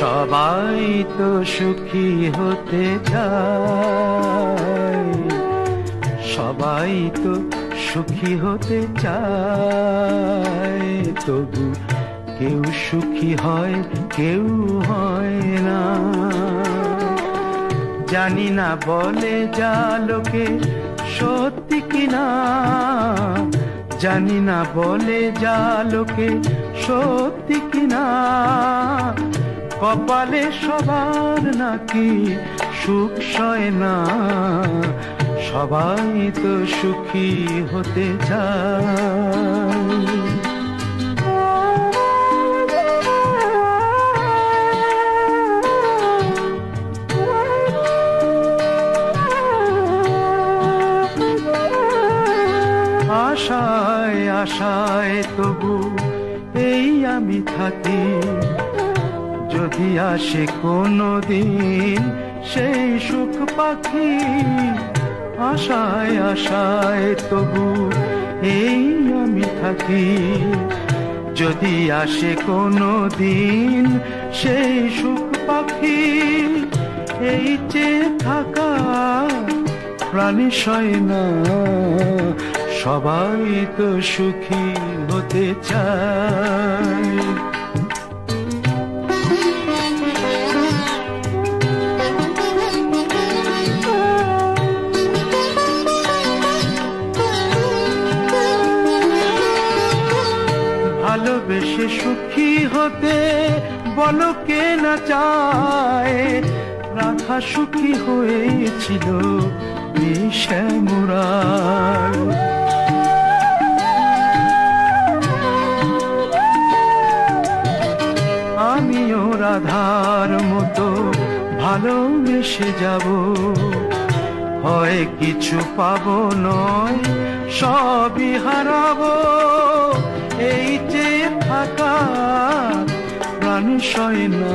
সবাই তো সুখী হতে চায়, সবাই তো সুখী হতে চায়, তবু কেউ সুখী হয় কেউ হয় না। জানি না বলে যা লোকে সত্যি কিনা, জানি না বলে যা লোকে সত্যি কিনা, কপালে সবার নাকি সুখ সয় না। সবাই তো সুখী হতে চায়। আশায় আশায় তবু এই আমি থাকি, যদি আসে কোনো দিন সেই সুখ পাখি। আশায় আশায় তবু এই আমি থাকি, যদি আসে কোনো দিন সেই সুখ পাখি। এই যে থাকা প্রাণী সয় না, সবাই তো সুখী হতে চায়। ভালোবেসে সুখী হতে বলো কে না চায়, রাধা সুখী হয়েছিল শ্যামরায়। আমিও রাধার মতো ভালোবেসে যাব, হয় কিছু পাবো নয় সবই হারাবো। এই যে থাকা প্রাণ সয় না,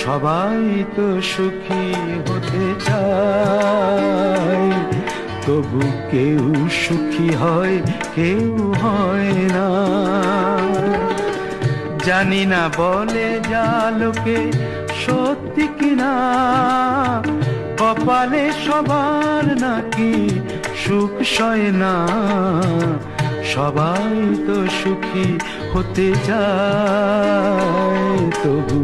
সবাই তো সুখী হতে চায়, তবু কেউ সুখী হয় কেউ হয় না। জানি না বলে যা লোকে সত্যি কিনা, কপালে সবার নাকি সুখ সয় না। সবাই তো সুখী হতে চায়, তবু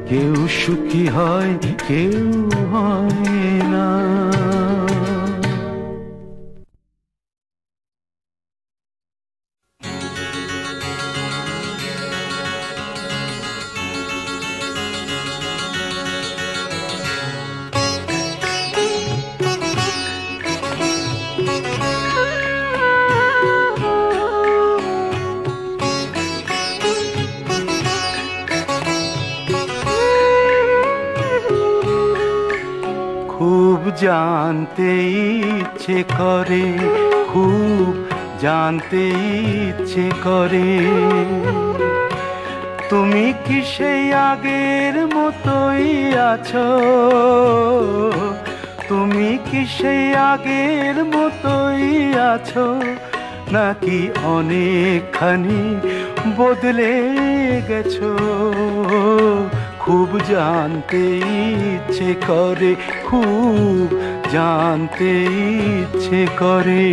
কেউ সুখী হয় কেউ হয় না। জানতে ইচ্ছে করে, খুব জানতে ইচ্ছে করে, তুমি কি সেই আগের মতোই আছো? তুমি কি সেই আগের মতোই আছো, নাকি অনেকখানি বদলে গেছো? খুব জানতে ইচ্ছে করে, খুব জানতে ইচ্ছে করে।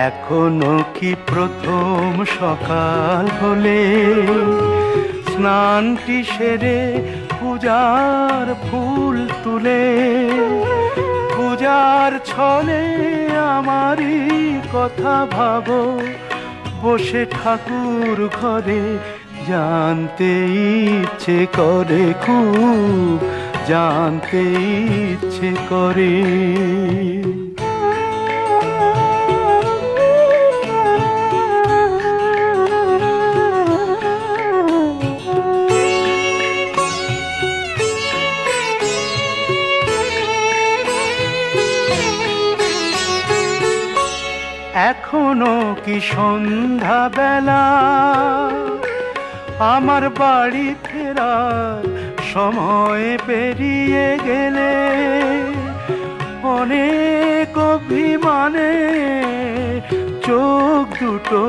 এখনো কি প্রথম সকাল হলে স্নানটি সেরে পূজার ফুল তুলে, পূজার ছলে আমারই কথা ভাবো বসে ঠাকুর ঘরে? জানতে ইচ্ছে করে, খুব জানতে ইচ্ছে করে। এখনো কি সন্ধ্যা বেলা, আমার বাড়ি ফেরার সময় পেরিয়ে গেলে অনেক অভিমানে চোখ দুটো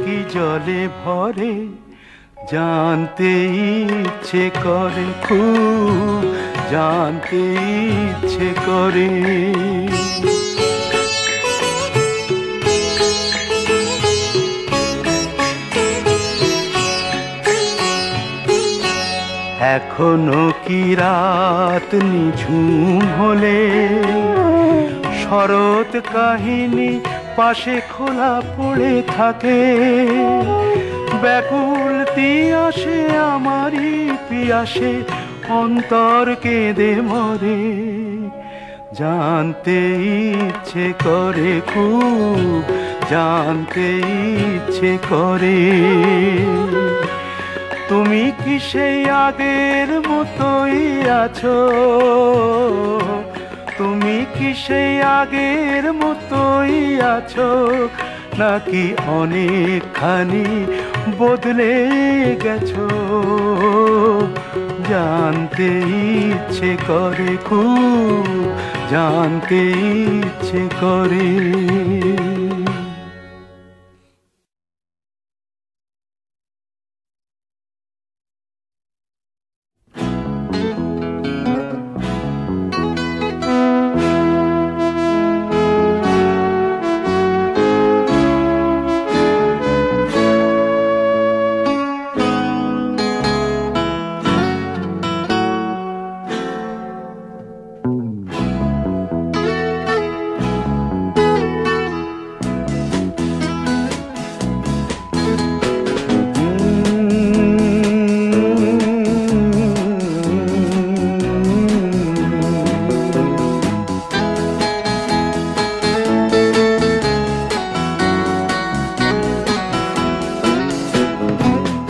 কি জলে ভরে, জানতে ইচ্ছে করে, খুব জানতে ইচ্ছে করে। এখনো কি রাত নিঝুম হলে শরৎ কাহিনী পাশে খোলা পড়ে থাকে, ব্যাকুল তিয়াসে আমারই পিয়াসে অন্তর কেঁদে মরে, জানতে ইচ্ছে করে, খুব জানতে ইচ্ছে করে। তুমি কি সেই আগের মতোই আছো, তুমি কি সেই আগের মতোই আছো, নাকি অনেকখানি বদলে গেছো, জানতে ইচ্ছে করে, খুব জানতে ইচ্ছে করে।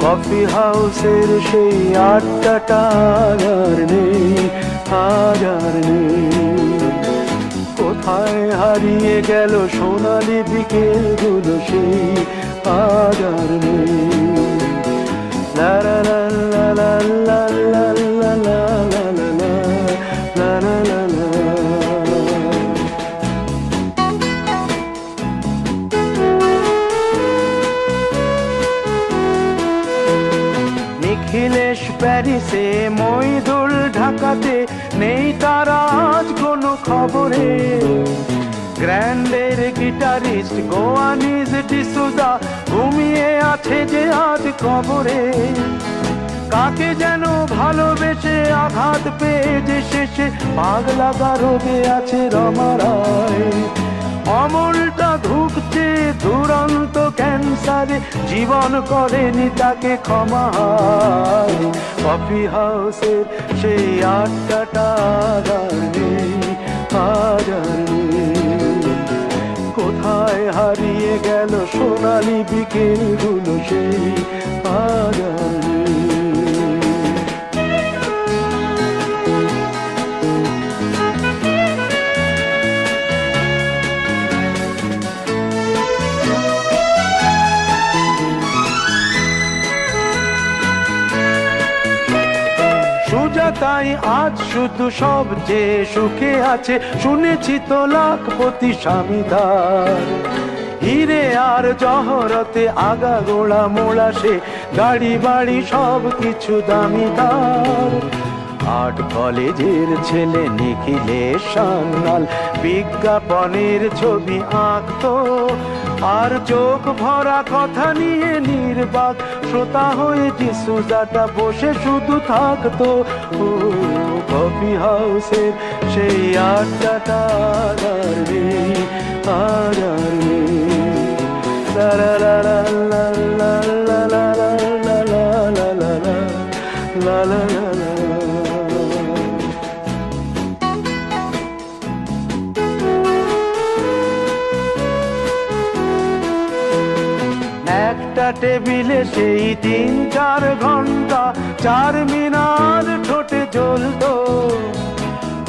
কফি হাউসের সেই আড্ডাটা আর নেই, আজ আর নেই। কোথায় হারিয়ে গেল সোনালি বিকেলগুলো সেই, আজ আর নেই। লা লা লা লা লা লা লা লা লা লা লা লা লা লা। নিখিলেশ প্যারিসে, মইদুল ঢাকাতে, নেই তার আজ কোনো খবরে। গ্র্যান্ডের গিটারিস্ট গোয়ানিজ ডিসুজা ঘুমিয়ে আছে যে আজ কবরে। কাকে যেন ভালোবেসে আঘাত পেয়ে যে শেষে পাগলা রোগে আছে রমা রায়। অমলটা ধুকছে দুরন্ত ক্যান্সারে, জীবন করেনি তাকে ক্ষমা। কফি হাউসের সেই আড্ডাটা আর নেই, আজ আর নেই। কোথায় হারিয়ে গেল সোনালি বিকেলগুলো সেই, আজ আর নেই। তাই আজ শুধু সব যে সুখে আছে, শুনেছি তো লাখপতি স্বামীদার। হিরে আর জহরতে আগা গোড়া মোড়া সে, গাড়ি বাড়ি সব কিছু দামিদার। আর্ট কলেজের ছেলে নিখিলেশ সান্যাল বিজ্ঞাপনের ছবি আঁকতো, আর চোখ ভরা কথা নিয়ে নির্বাক শ্রোতা হয়ে ডিসুজাটা বসে শুধু থাকতো। ও কফি হাউসের সেই আড্ডাটা আর নেই, আর নেই। লা লা লা লা লা লা লা লা লা লা লা লা লা লা লা। একটা টেবিলে সেই 3-4 ঘন্টা চার মিনার ঠোঁটে জ্বলতো।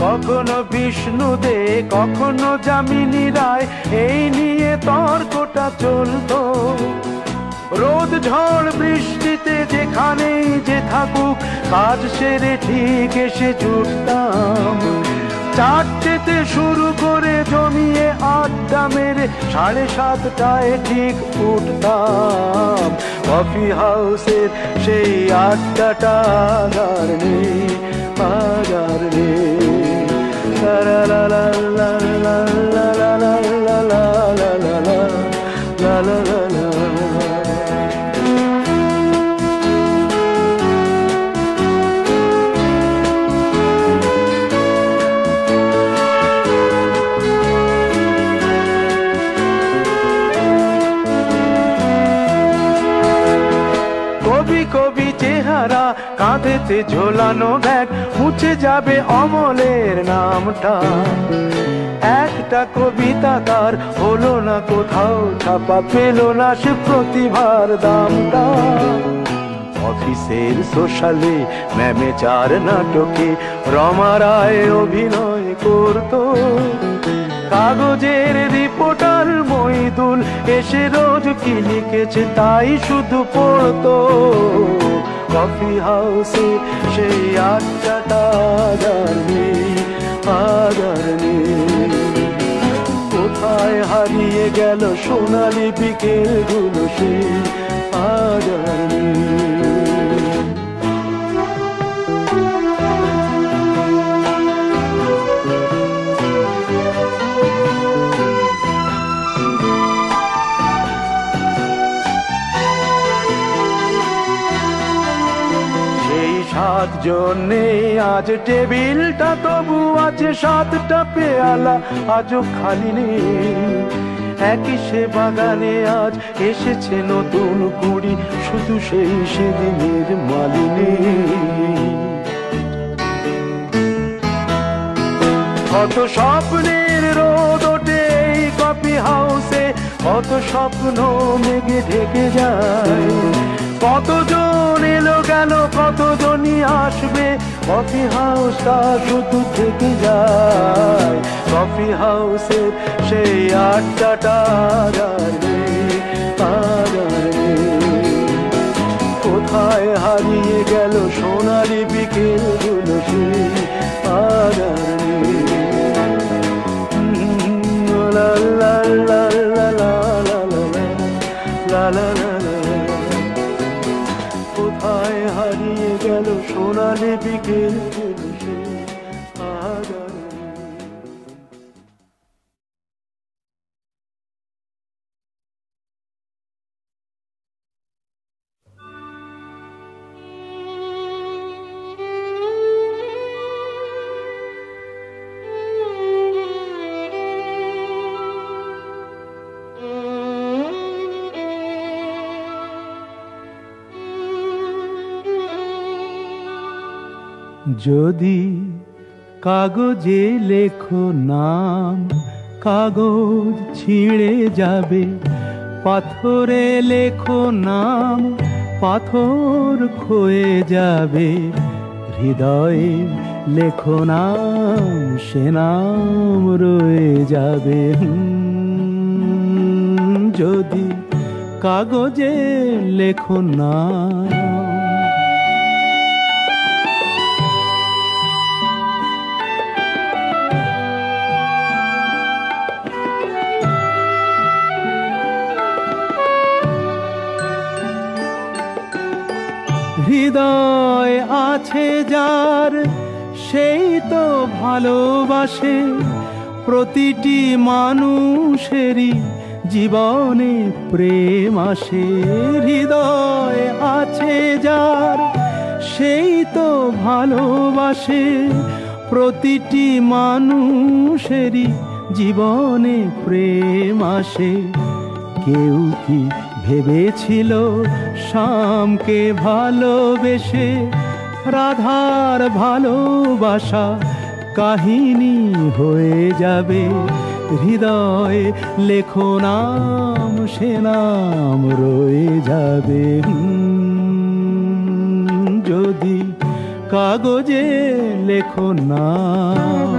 কখনো বিষ্ণু দে, কখনো যামিনী রায়, এই নিয়ে তর্ক গল্পটা চলতো। রোদ ঝড় বৃষ্টিতে যেখানেই যে থাকুক কাজ সেরে ঠিক এসে জুটতাম। চারটেতে শুরু করে জমিয়ে আড্ডা মেরে 7:30টায় ঠিক উঠতাম। কফি হাউসের সেই আড্ডাটা আর নেই, আর নেই। লা লা লা লা লা লা লা লা লা লা লা লা লা লা লা। কবি চেহারা, কাঁধেতে ঝোলানো ব্যাগ, মুছে যাবে অমলের নামটা। একটা কবিতা তার হলো না কোথাও ছাপা, পেল না সে প্রতিভার দামটা। অফিসের সোশ্যালে ম্যামে 4 নাটকে রমা রায় অভিনয় করতো। কাগজের রিপোর্টার মইদুল এসে রোজ কি লিখেছে তাই শুধু পড়তো। কফি হাউসে সেই আড্ডাটা আর নেই, আর নেই। কোথায় হারিয়ে গেল সোনালি বিকেলগুলো সেই আর নেই। জন্যে আজ টেবিলটা তবু আছে 7টা পেয়ালা আজও খালি নেই। একই সে বাগানে আজ এসেছে নতুন কুড়ি, শুধু সেই সেদিনের মালিনী। কত স্বপ্নের রোদ ওঠে এই কফি হাউসে, কত স্বপ্ন মেঘে ঢেকে যায়। কতজন এলো গেল, কতজনই আসবে, কফি হাউসটা শুধু থেকে যায়। কফি হাউসের সেই আড্ডাটা আর নেই, আর নেই। কোথায় হারিয়ে গেল সোনালি বিকেলগুলো সেই আর নেই। লা লা লা লা লা লা লা লা লা। কোথায় হারিয়ে গেল সোনালি বিকেলগুলো সেই আর যদি কাগজে লেখো নাম, কাগজ ছিঁড়ে যাবে। পাথরে লেখো নাম, পাথর ক্ষয়ে যাবে। হৃদয়ে লেখো নাম, সে নাম রয়ে যাবে। যদি কাগজে লেখো নাম। হৃদয় আছে যার, সেই তো ভালোবাসে। প্রতিটি মানুষেরই জীবনে প্রেম আসে। হৃদয় আছে যার, সেই তো ভালোবাসে। প্রতিটি মানুষেরই জীবনে প্রেম আসে। কেউ কি ভেবেছিল শ্যামকে ভালোবেসে রাধার ভালোবাসা কাহিনী হয়ে যাবে? হৃদয়ে লেখো নাম, সে নাম রয়ে যাবে। যদি কাগজে লেখো নাম।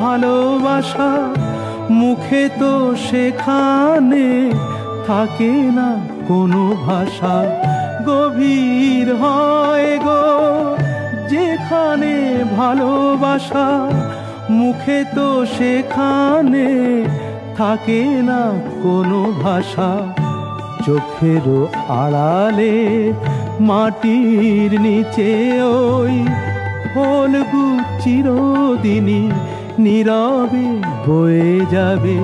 ভালোবাসা, মুখে তো সেখানে থাকে না কোনো ভাষা। গভীর হয় গো যেখানে ভালোবাসা, মুখে তো সেখানে থাকে না কোনো ভাষা। চোখেরও আড়ালে মাটির নিচে ওই ফলগু চিরদিনই নীরবে বয়ে যাবে।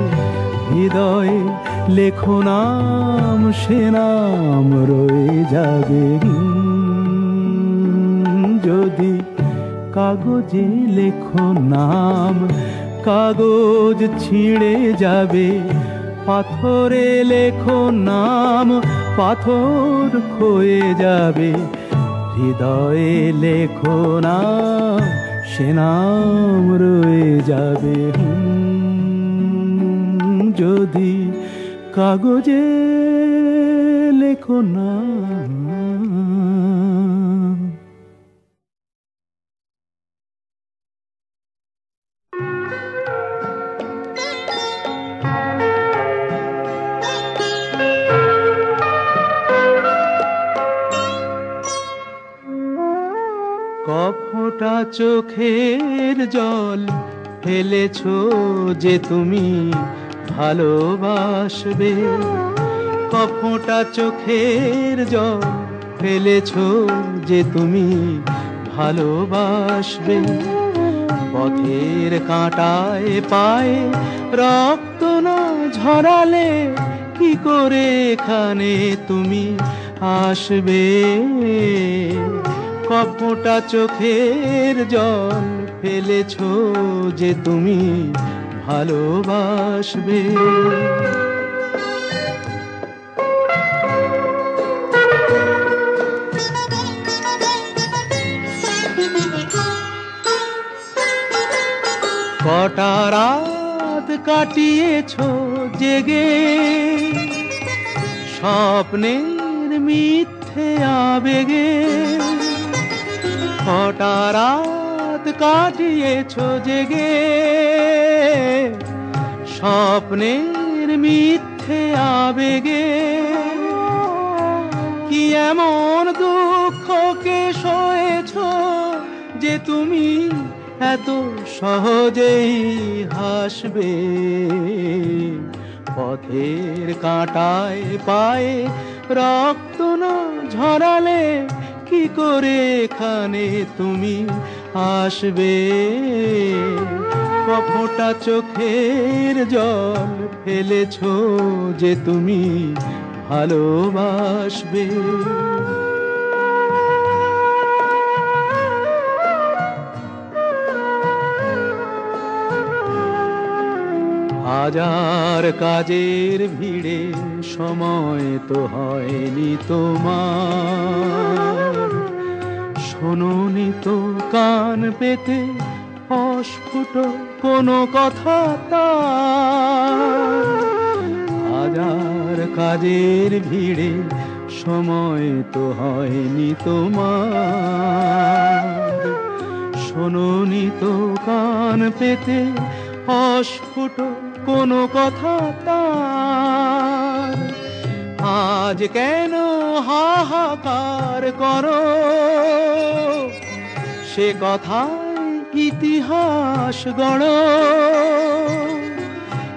হৃদয়ে লেখো নাম, সে নাম রয়ে যাবে। যদি কাগজে লেখো নাম, কাগজ ছিঁড়ে যাবে। পাথরে লেখো নাম, পাথর ক্ষয়ে যাবে। হৃদয়ে লেখো নাম, সে নাম রয়ে যাবে। যদি কাগজে লেখো নাম। কফোঁটা চোখের জল ফেলেছো যে তুমি ভালোবাসবে। কফোঁটা চোখের জল ফেলেছো যে তুমি ভালোবাসবে। পথের কাঁটায় পায়ে রক্ত না ঝরালে কি করে এখানে তুমি আসবে। কফোঁটা চোখের জল ফেলেছো যে তুমি ভালোবাসবে। কটা রাত কাটিয়েছো জেগে, স্বপ্নের মিথ্যে আবেগে। কটা রাত কাটিয়েছো জেগে, স্বপ্নের মিথ্যে আবেগে। কি এমন দুঃখকে সয়েছো যে তুমি এত সহজেই হাসবে। পথের কাঁটায় পায়ে রক্ত না ঝরালে কি করে এখানে তুমি আসবে। কফোঁটা চোখের জল ফেলেছো যে তুমি ভালোবাসবে। হাজার কাজের ভিড়ে সময় তো হয়নি তোমার। শোনোনি তো কান পেতে অস্ফুট কোনো কথা তার। হাজার কাজের ভিড়ে সময় তো হয়নি তোমার। শোনোনি তো কান পেতে অস্ফুট কোনো কথা তার। আজ কেন হাহাকার করো, সে কথায় ইতিহাস গড়ো।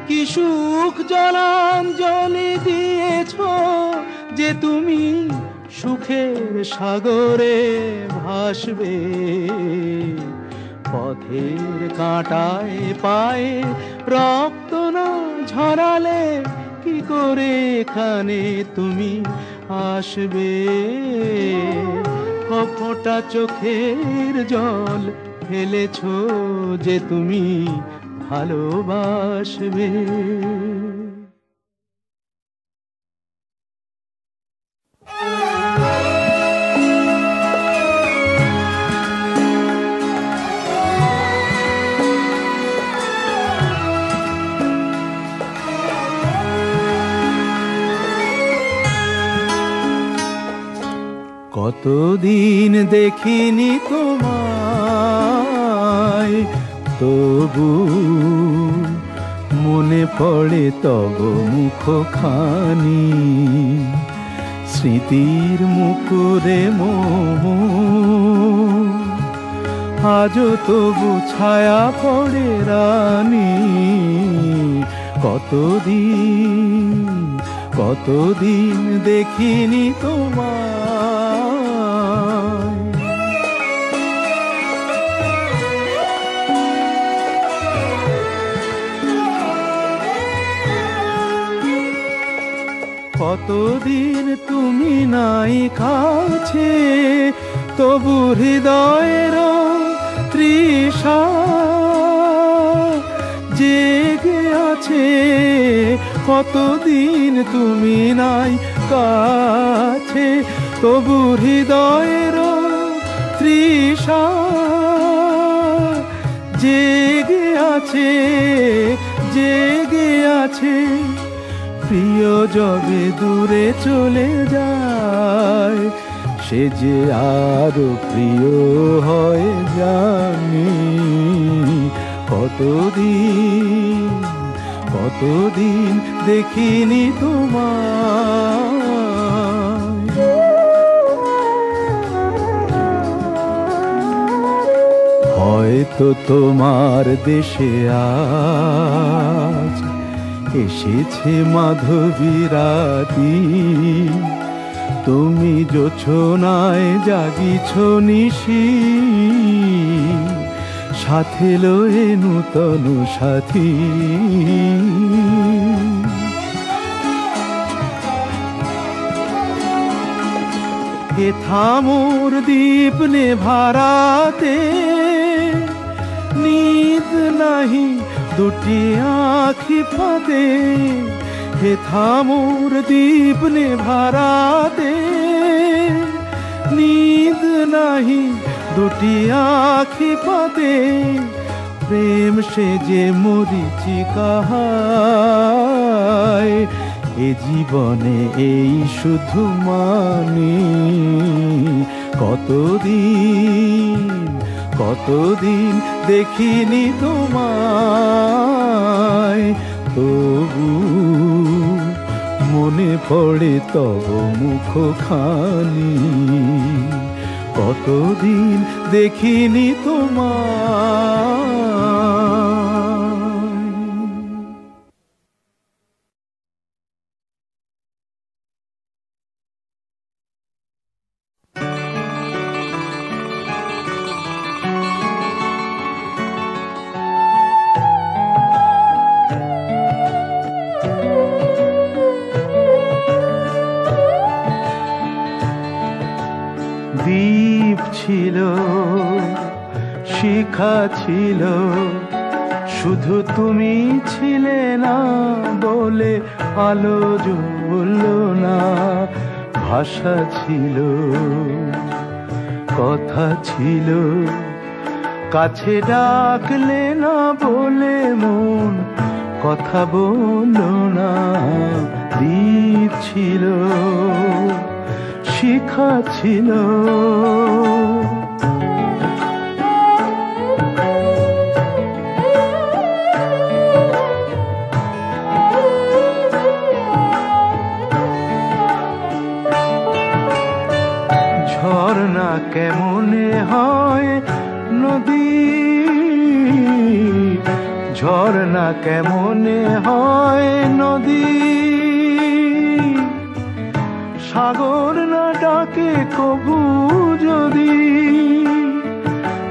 কি সুখ জলাঞ্জলি দিয়েছো যে তুমি সুখের সাগরে ভাসবে। পথের কাঁটায় পায়ে রক্ত না ঝরালে কি করে এখানে তুমি আসবে। কফোঁটা চোখের জল ফেলেছো যে তুমি ভালোবাসবে। কতদিন দেখিনি তোমায়, তবু মনে পড়ে তব মুখখানি, স্মৃতির মুকুরে মোহ আজও তবু ছায়া পড়ে রানী। কতদিন দেখিনি তোমায়। কতদিন তুমি নাই কাছে, তবু হৃদয়ের তৃষা জেগে আছে। কতদিন তুমি নাই কাছে, তবু হৃদয়ের তৃষা জেগে আছে, জেগে আছে। প্রিয় যবে দূরে চলে যায়, সে যে আরো প্রিয় হয় জানি। কতদিন দেখিনি তোমায়। হয়তো তোমার দেশে আজ এসেছে মাধবী রাতি, তুমি জোছনায় জাগিছ নিশি, সাথে লয়ে নূতন সাথী। হে থামোর দীপ নেভারাতে, নিদ নাহি দুটি আঁখি ফাঁদে। হে থামোর দীপ নেভারাতে, নিদ নাহি দুটি আঁখি ফাঁদে। প্রেম সে যে মরিচিকা হায়, এ জীবনে এই শুধু মানি। কতদিন দেখিনি তোমায়, তবু মনে পড়ে তব মুখখানি। কতদিন দেখিনি তোমায়। দ্বীপ ছিল, শিখা ছিল, শুধু তুমি ছিলে না বলে আলো জ্বলল না। ভাষা ছিল, কথা ছিল, কাছে ডাকলে না বলে মন কথা বলল না। দ্বীপ ছিল, শিখা ছিল, ঝর্ণা কেমনে হয় নদী, ঝর্ণা কেমনে হয় নদী। সাগর না ডাকে কবু যদি,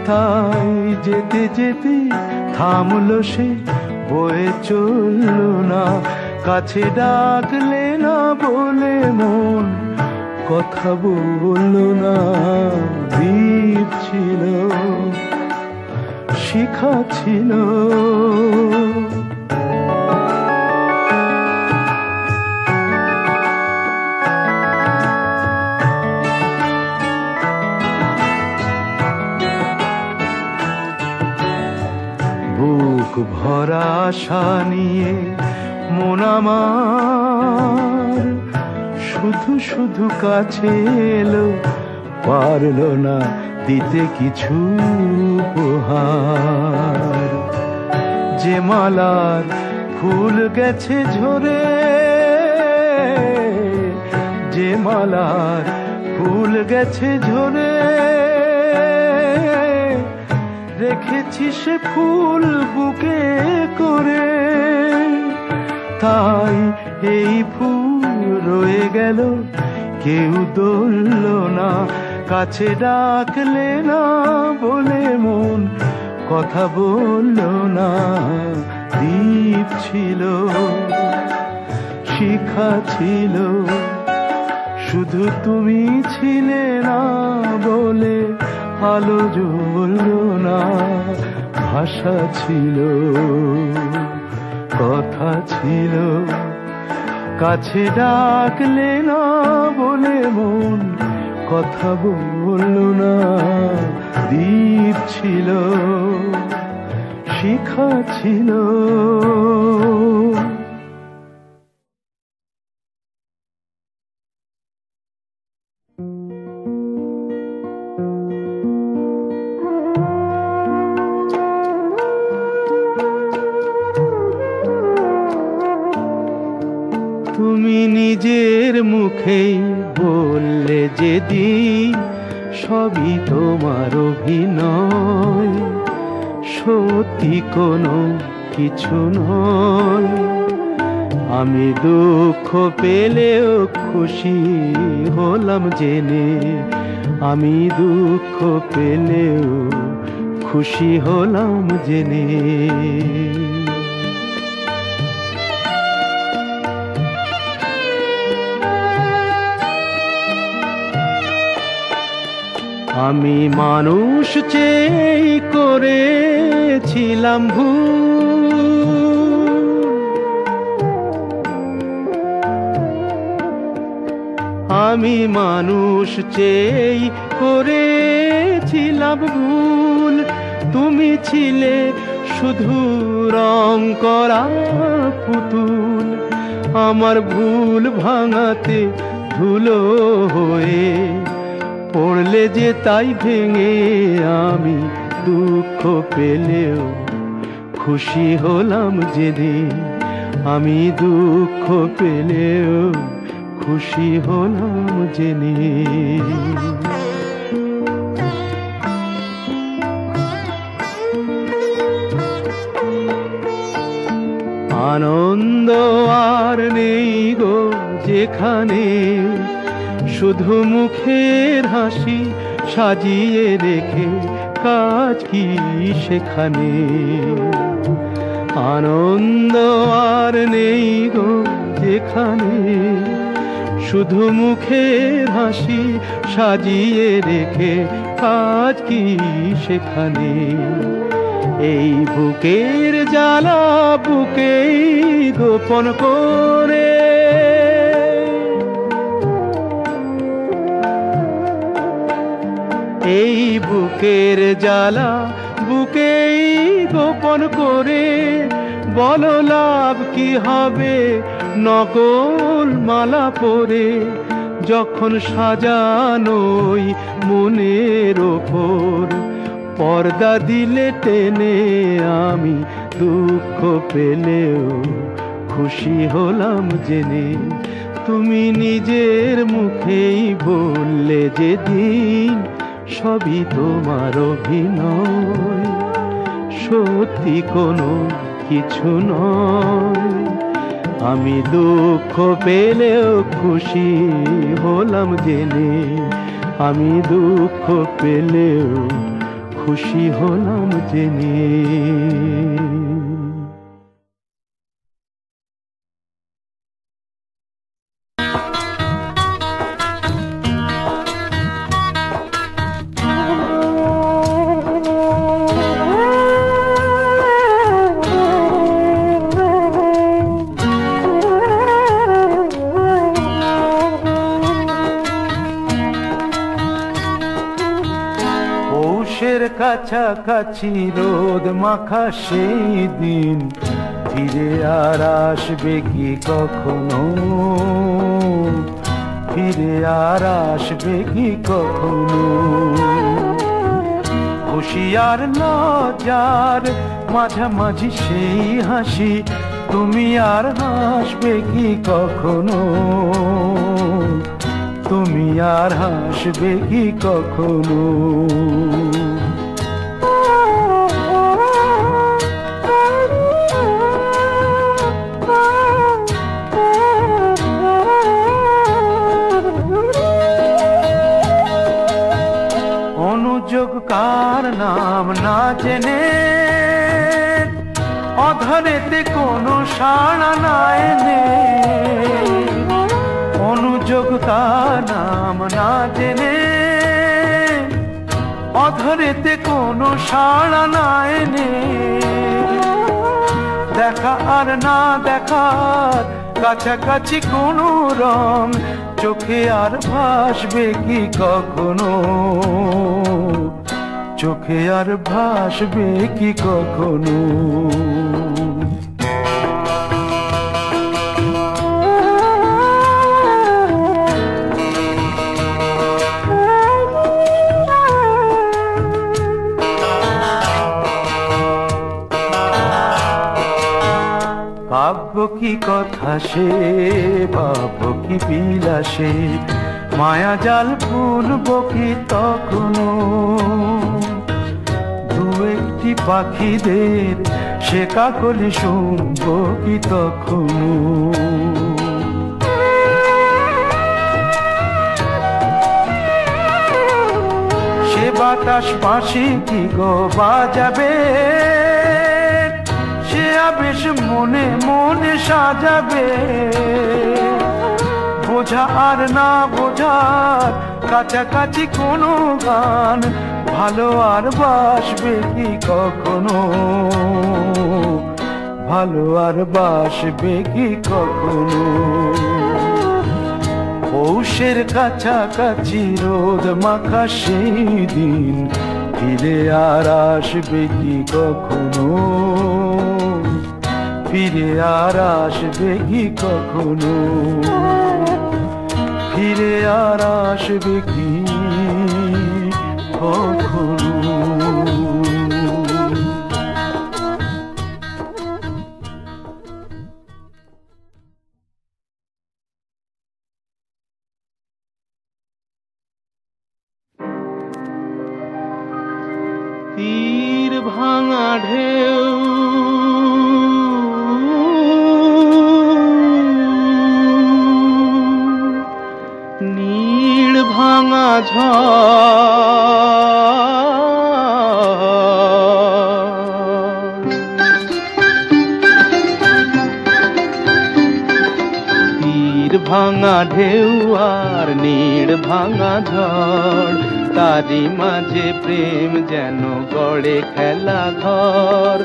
তাই যেতে যেতে থামলো সে, বয়ে চলল না। কাছে ডাকলে না বলে মন কথা বলল না। দ্বীপ ছিল, শিখা ছিল, বুক ভরা আশা নিয়ে মন আমার শুধু শুধু কাছে এলো, পারল না দিতে কিছু উপহার। যে মালার ফুল গেছে ঝরে, যে মালার ফুল গেছে ঝরে, রেখেছি সে ফুল বুকে করে। তাই এই ফুল রয়ে গেল, কেউ ধরল না, কাছে ডাকলে না বলে মন কথা বলল না। দ্বীপ ছিল, শিখা ছিল, শুধু তুমি ছিলে না বলে আলো জ্বলল না। ভাষা ছিল, কথা ছিল, কাছে ডাকলে না বলে মন কথা বলল না। দ্বীপ ছিল, শিখা ছিল। তুমি নিজের মুখেই বললে যেদিন সবই তোমার অভিনয়, সত্যি কোনো কিছু নয়। আমি দুঃখ পেলেও খুশি হলাম জেনে, আমি দুঃখ পেলেও খুশি হলাম জেনে। আমি মানুষ চেয়ে করেছিলাম ভুল, আমি মানুষ চেয়ে করেছিলাম ভুল। তুমি ছিলে শুধু রং করা পুতুল, আমার ভুল ভাঙাতে ধুলো হয়ে পড়লে যে তাই ভেঙে। আমি দুঃখ পেলেও খুশি হলাম যেদিন, আমি দুঃখ পেলেও খুশি হলাম জেনে। আনন্দ আর নেই গো যেখানে, শুধু মুখের হাসি সাজিয়ে রেখে কাজ কি সেখানে। আনন্দ আর নেই গো যেখানে, শুধু মুখের হাসি সাজিয়ে রেখে কাজ কি সেখানে। এই বুকের জ্বালা বুকেই গোপন করে, এই বুকের জ্বালা বুকেই গোপন করে। বলো লাভ কি হবে নকল মালা পরে, যখন সাজানোই মনের ওপর পর্দা দিলে টেনে। আমি দুঃখ পেলেও খুশি হলাম জেনে, তুমি নিজের মুখেই বললে যেদিন সবই তোমার অভিনয়, সত্যি কোনো কিছু নয়। আমি দুঃখ পেলেও খুশি হলাম জেনে, আমি দুঃখ পেলেও খুশি হলাম জেনে। কাছাকাছি রোদ মাখা সেই দিন ফিরে আর আসবে কি কখনো, ফিরে আর আসবে কি কখনো। হুঁশিয়ার লজ্জার মাঝামাঝি সেই হাসি, তুমি আর হাসবে কি কখনো, তুমি আর হাসবে কি কখনো। অনুযোগ কার নাম না জেনে, অধরেতে কোনো সাড়া না এনে, অনুযোগ তার নাম না জেনে, অধরেতে কোনো সাড়া না এনে, দেখা আর না দেখার কাছাকাছি কোনো রং, চোখে আর ভাসবে কি কখনো, চোখে আর ভাসবে কি কখনো। ভাবব কি কথা সে, ভাবব কি বিলাসে, মায়া জাল বুনব কি তখনো, দু একটি পাখিদের সে কাকলি শুনব কি তখনো। সে বাতাস পাশে কি গো বাজাবে, সে আবেশ মনে মনে সাজাবে, বোঝা আর না বোঝার কাছাকাছি কোনো গান, ভালো আর বাসবে কি কখনো, ভালো আর বাসবে কি কখনো। পৌষের কাছাকাছি রোদ মাখা সেই দিন, ফিরে আর আসবে কি কখনো, ফিরে আর আসবে কি কখনো, ফিরে আর আসবে কি কখনো। তীর ভাঙা ঢেউ নীড় ভাঙা তীর ভাঙা ঢেউ আর নীড় ভাঙা ঝড়, তারি মাঝে প্রেম যেন গড়ে খেলা ঘর।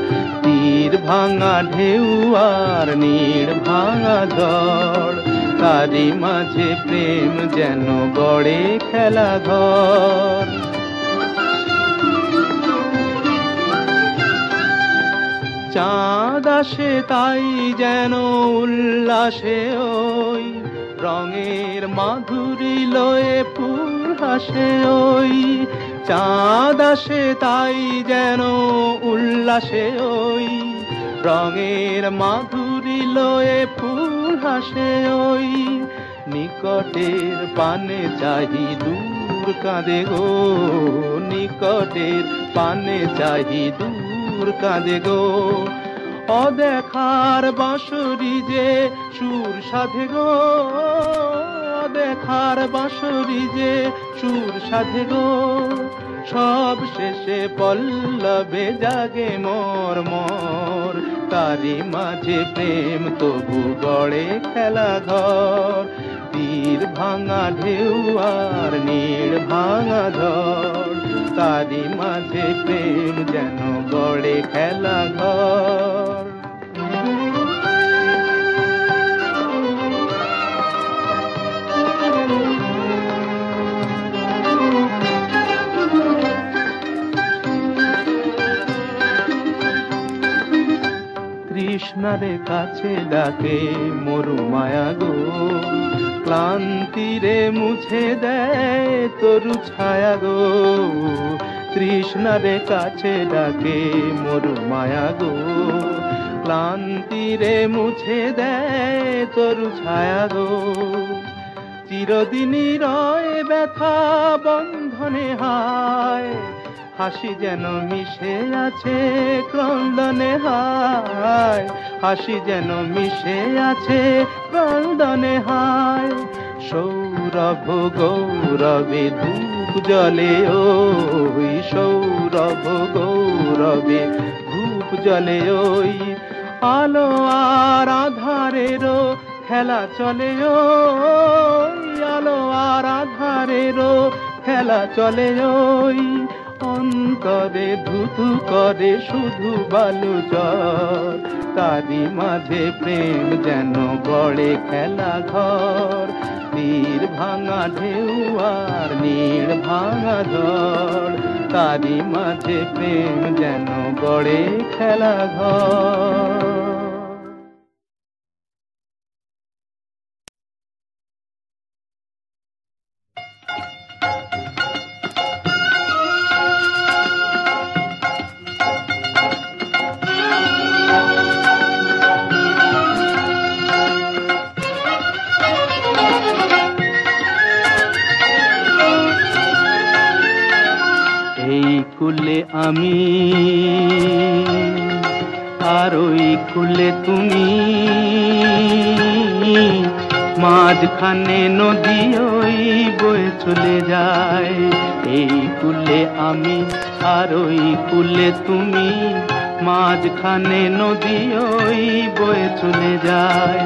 তীর ভাঙা ঢেউ আর নীড় ভাঙা ঝড়, তারি মাঝে প্রেম যেন গড়ে খেলা ঘর। চাঁদ আসে তাই যেন উল্লাসে ওই, রঙের মাধুরী লয়ে ফুল হাসে ওই। চাঁদ আসে তাই যেন উল্লাসে ওই, রঙের মাধুরী লয়ে ফুল হাসে ওই। নিকটের পানে চাহি দূর কাঁদে গো, নিকটের পানে চাহি দূর কাঁদে গো। অদেখার বাঁশরি যে সুর সাধে গো, অদেখার বাঁশরি যে সুর সাধে গো। সব শেষে পল্লবে জাগে মোর মোর, তারি মাঝে প্রেম তবু গড়ে খেলা ঘর। তীর ভাঙা ঢেউ আর নীড় ভাঙা ঝড়, তারি মাঝে প্রেম যেন গড়ে খেলা ঘর। তৃষ্ণারে কাছে ডাকে মরু মায়া গো, ক্লান্তিরে মুছে দেয় তরু ছায়া গো। তৃষ্ণারে কাছে ডাকে মোর মায়া গো, ক্লান্তিরে মুছে দেয় তোর ছায়া গো। চিরদিনই রয় ব্যথা বন্ধনে হায়, হাসি যেন মিশে আছে ক্রন্দনে হায়, হাসি যেন মিশে আছে ক্রন্দনে হায়। সৌরভ গৌরবে ধূপ জ্বলে ওই, সৌরভ গৌরবে ধূপ জ্বলে ওই, আলো আর আধারেরও খেলা চলে ওই, আলো আর আধারেরও খেলা চলে ওই। অন্তরে ধুধু করে শুধু বালু জল, তারি মাঝে প্রেম যেন গড়ে খেলা ঘর। তীর ভাঙা ঢেউ আর নীড় ভাঙা ঝড়, তারি মাঝে প্রেম যেন গড়ে খেলা ঘর। কুলে আমি আর ওই কুলে তুমি, মাঝখানে নদী ওই বয়ে চলে যায়। এই কুলে আমি আর ওই কুলে তুমি, মাঝখানে নদী ওই বয়ে চলে যায়।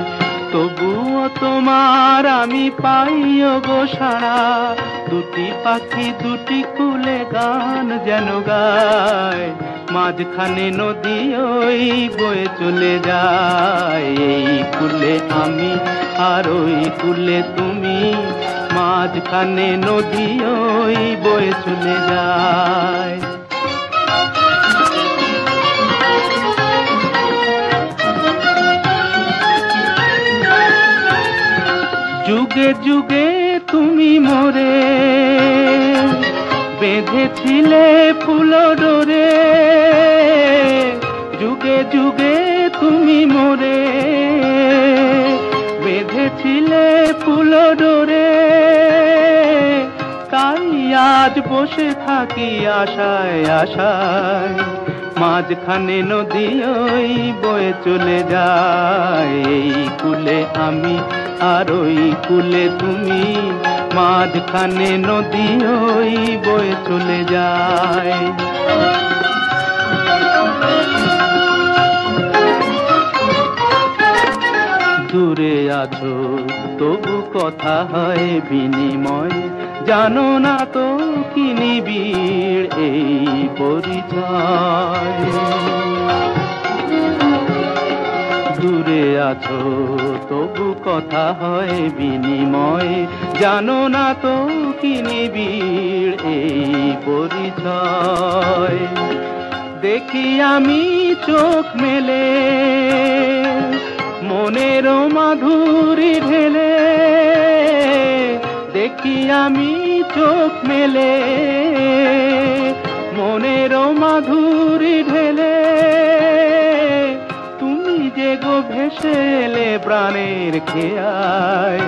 তবুও তোমার আমি পাইও গো সাড়া, দুটি পাখি দুটি কুলে গান যেন গায়। মাঝখানে নদী ওই বয়ে চলে যায়। এই কুলে আমি আর ওই কুলে তুমি, মাঝখানে নদী ওই বয়ে চলে যায়। যুগে যুগে তুমি মোরে বেঁধেছিলে ফুল ডোরে, যুগে যুগে তুমি মোরে বেঁধেছিলে ফুল ডোরে। তাই আজ বসে থাকি আশায় আশায়, মাঝখানে নদী ওই বয়ে চলে যায়। এই কুলে আমি আর ওই কুলে তুমি, মাঝখানে নদী ওই বয়ে চলে যায়। দূরে আছো তবু কথা হয় বিনিময়, জানো না তো কি নিবিড় এই পরিচয়। দূরে আছো তবু কথা হয় বিনিময়, জানো না তো কি নিবিড় এই পরিচয়। দেখি আমি চোখ মেলে মনের মাধুরী ঢেলে, দেখি আমি চোখ মেলে মনের মাধুরী ঢেলে। তুমি যে গো ভেসে এলে প্রাণের খেয়ায়,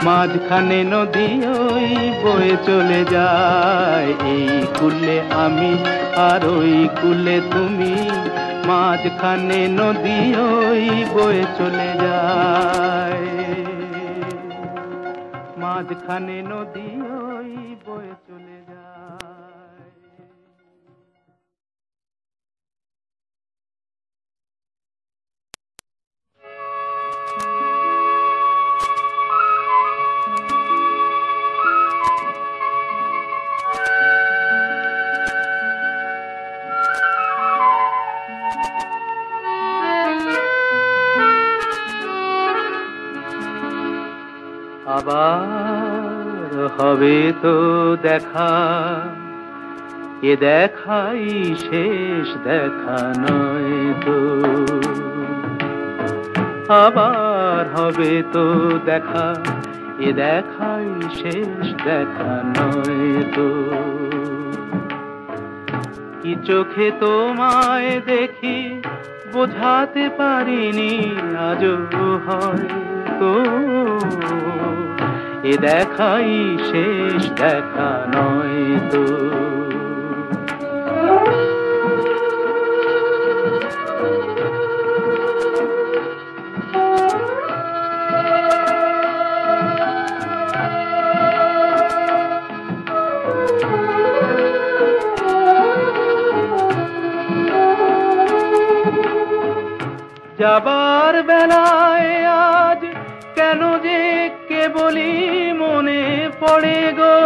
মাঝখানে নদী ওই বয়ে চলে যায়। এই কুলে আমি আর ওই কুলে তুমি, মাঝখানে নদী ওই বয়ে চলে যায়। মাঝখানে নদী ওই বয়ে চলে যায়। আবার হবে তো দেখা, এ দেখাই শেষ দেখা নয় তো। আবার হবে তো দেখা, এ দেখাই শেষ দেখা নয় তো। কি চোখে তোমায় দেখি বোঝাতে পারিনি আজও হয়তো এ দেখাই শেষ দেখা নয় তো। যাবার বেলায় আজ কেন যে কেবলই মনে পড়ে গো,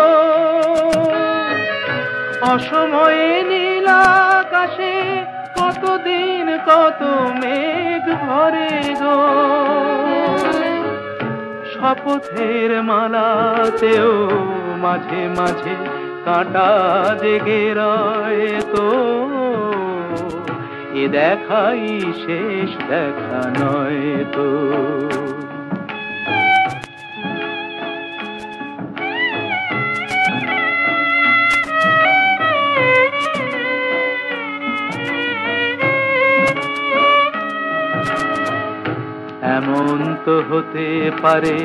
অসময়ে নীল আকাশে কতদিন কত মেঘ ভরে গো, শপথের মালাতেও মাঝে মাঝে কাঁটা জেগে রয় তো এ দেখাই শেষ দেখা নয় তো। এমন তো হতে পারে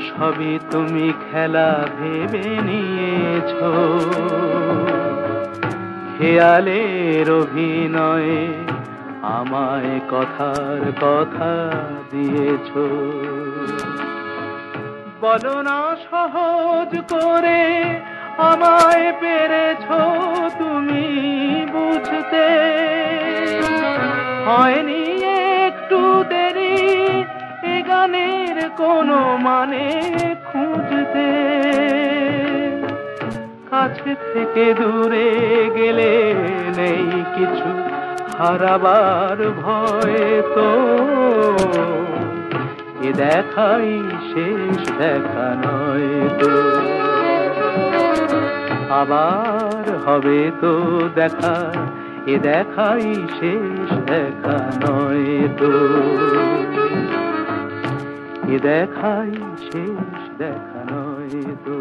সবই তুমি খেলা ভেবে নিয়েছ, খেয়ালের অভিনয়ে আমায় কথার কথা দিয়েছ। বলো না সহজ করে আমায় পেরেছ তুমি বুঝতে, হয়নি একটু দেরি এ গানের কোনো মানে খুঁজতে, কাছে থেকে দূরে গেলে নেই কিছু হারাবার ভয় তো এ দেখাই শেষ দেখা নয় তো। আবার হবে তো দেখা এ দেখাই শেষ দেখা নয় তো, এ দেখাই শেষ দেখা নয় তো।